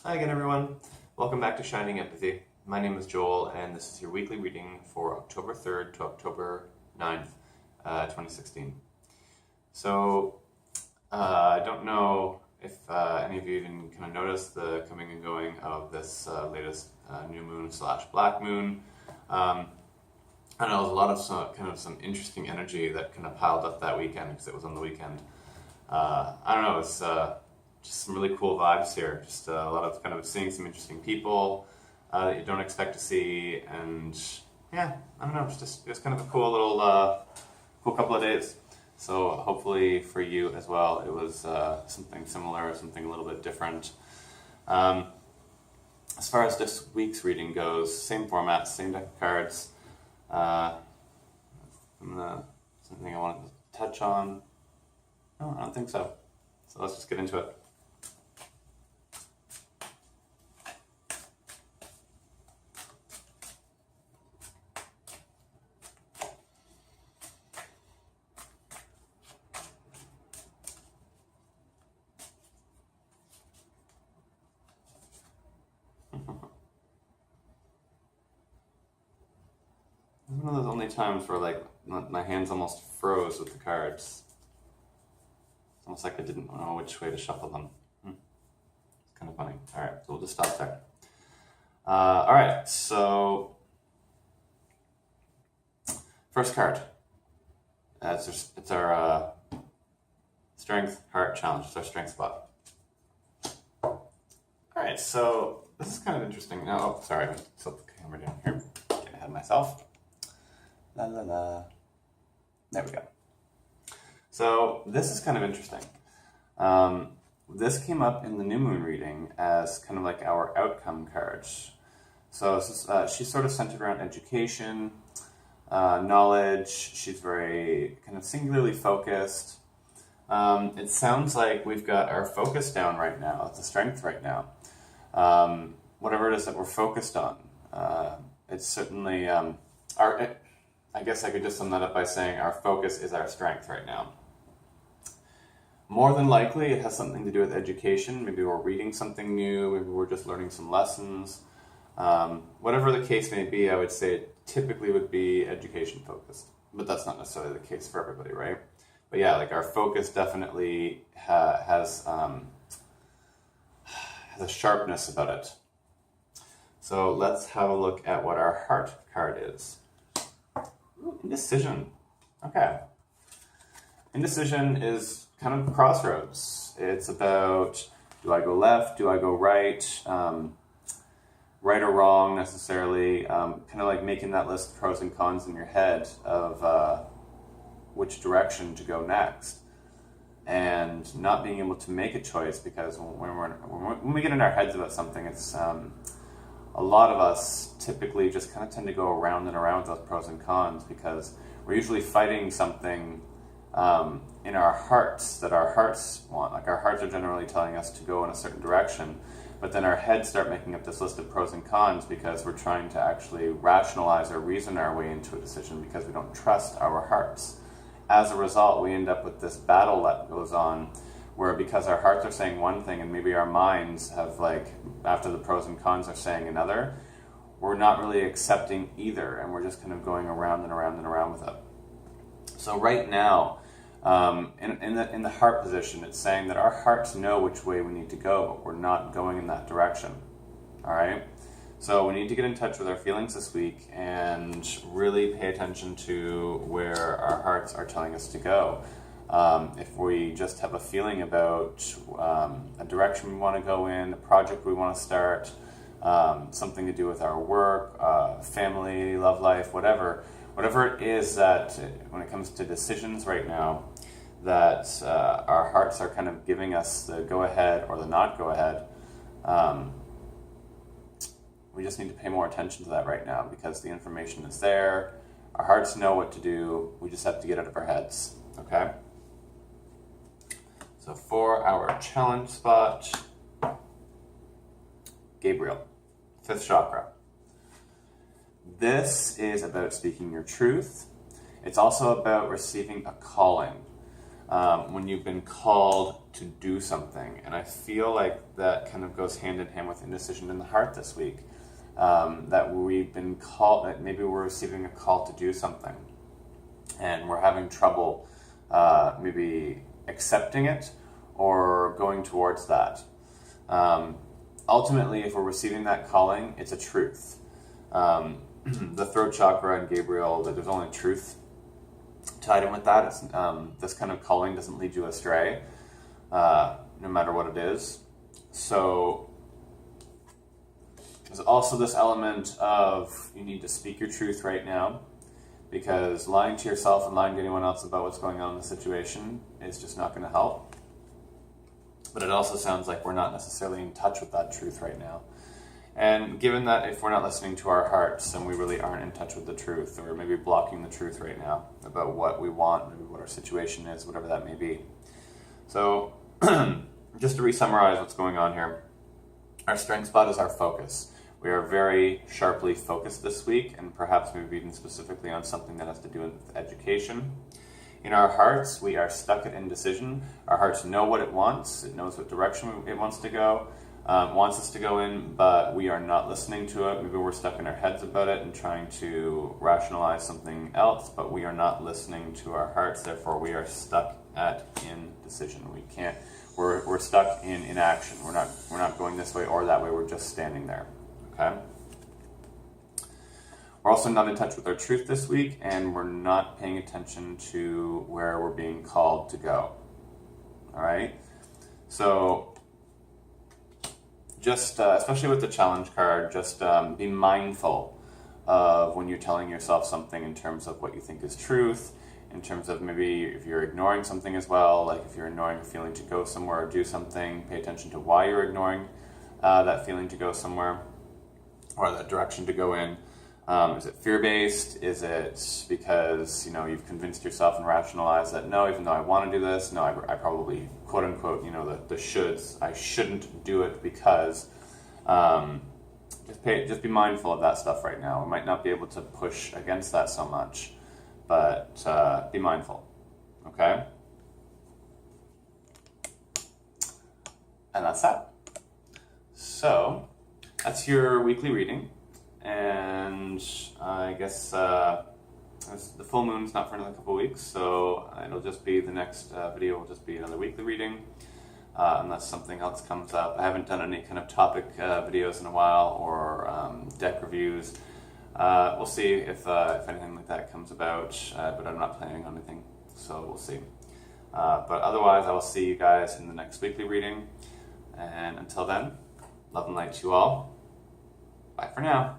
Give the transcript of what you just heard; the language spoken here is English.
Hi again, everyone. Welcome back to Shining Empathy. My name is Joel, and this is your weekly reading for October 3rd to October 9th, 2016. So, I don't know if any of you even kind of noticed the coming and going of this latest new moon / black moon. I know there was a lot of some interesting energy that kind of piled up that weekend because it was on the weekend. I don't know, it's just some really cool vibes here. Just a lot of kind of seeing some interesting people that you don't expect to see, and yeah, I don't know, it's kind of a cool little cool couple of days. So hopefully for you as well, it was something similar, something a little bit different. As far as this week's reading goes, same format, same deck of cards. Something I wanted to touch on. No, I don't think so. So let's just get into it. It's one of those only times where like my hands almost froze with the cards. It's almost like I didn't know which way to shuffle them. It's kind of funny. All right, so we'll just stop there. All right, so first card. It's our strength heart challenge. It's our strength spot. All right, so this is kind of interesting. No, oh, sorry, I tilt the camera down here. Getting ahead of myself. La la la. There we go. So this is kind of interesting. This came up in the new moon reading as kind of like our outcome cards. So this is, she's sort of centered around education, knowledge. She's very kind of singularly focused. It sounds like we've got our focus down right now. It's a strength right now. Whatever it is that we're focused on. It's certainly I guess I could just sum that up by saying our focus is our strength right now. More than likely, it has something to do with education. Maybe we're reading something new. Maybe we're just learning some lessons. Whatever the case may be, I would say it typically would be education focused. But that's not necessarily the case for everybody, right? But yeah, like our focus definitely has a sharpness about it. So let's have a look at what our heart card is. Ooh, indecision. Okay. Indecision is kind of crossroads. It's about, do I go left? Do I go right? Right or wrong necessarily. Kind of like making that list of pros and cons in your head of which direction to go next. And not being able to make a choice because when we get in our heads about something, it's a lot of us typically just kind of tend to go around and around with those pros and cons because we're usually fighting something in our hearts that our hearts want. Like our hearts are generally telling us to go in a certain direction, but then our heads start making up this list of pros and cons because we're trying to actually rationalize or reason our way into a decision because we don't trust our hearts. As a result, we end up with this battle that goes on where because our hearts are saying one thing and maybe our minds have like, after the pros and cons are saying another, we're not really accepting either and we're just kind of going around and around and around with it. So right now, in the heart position, it's saying that our hearts know which way we need to go, but we're not going in that direction. All right? So we need to get in touch with our feelings this week and really pay attention to where our hearts are telling us to go. If we just have a feeling about a direction we want to go in, a project we want to start, something to do with our work, family, love life, whatever it is that when it comes to decisions right now, that our hearts are kind of giving us the go-ahead or the not go-ahead, we just need to pay more attention to that right now because the information is there. Our hearts know what to do. We just have to get out of our heads, okay? So for our challenge spot, Gabriel, 5th chakra. This is about speaking your truth. It's also about receiving a calling. when you've been called to do something. And I feel like that kind of goes hand in hand with indecision in the heart this week. That we've been called, that maybe we're receiving a call to do something and we're having trouble maybe accepting it or going towards that. Ultimately, if we're receiving that calling, it's a truth. The throat chakra and Gabriel, that there's only truth tied in with that. It's, this kind of calling doesn't lead you astray, no matter what it is. So there's also this element of you need to speak your truth right now, because lying to yourself and lying to anyone else about what's going on in the situation is just not going to help. But it also sounds like we're not necessarily in touch with that truth right now. And given that if we're not listening to our hearts, then we really aren't in touch with the truth, or maybe blocking the truth right now about what we want, maybe what our situation is, whatever that may be. So just to re-summarize what's going on here, our strength spot is our focus. We are very sharply focused this week, and perhaps maybe even specifically on something that has to do with education. In our hearts, we are stuck at indecision. Our hearts know what it wants. It knows what direction it wants to go, wants us to go in, but we are not listening to it. Maybe we're stuck in our heads about it and trying to rationalize something else, but we are not listening to our hearts. Therefore, we are stuck at indecision. We can't. We're stuck in inaction. We're not going this way or that way. We're just standing there. Okay. We're also not in touch with our truth this week, and we're not paying attention to where we're being called to go. All right? So just, especially with the challenge card, just be mindful of when you're telling yourself something in terms of what you think is truth, in terms of maybe if you're ignoring something as well, like if you're ignoring a feeling to go somewhere or do something, pay attention to why you're ignoring that feeling to go somewhere or that direction to go in. Is it fear-based? Is it because, you've convinced yourself and rationalized that, no, even though I want to do this, no, I probably, quote unquote, the shoulds, I shouldn't do it because, just be mindful of that stuff right now. We might not be able to push against that so much, but be mindful, okay? And that's that. So, that's your weekly reading. And I guess the full moon's not for another couple of weeks, so it'll just be the next video will just be another weekly reading, unless something else comes up. I haven't done any kind of topic videos in a while, or deck reviews. We'll see if anything like that comes about, but I'm not planning on anything, so we'll see. But otherwise, I will see you guys in the next weekly reading, and until then, love and light to you all. Bye for now.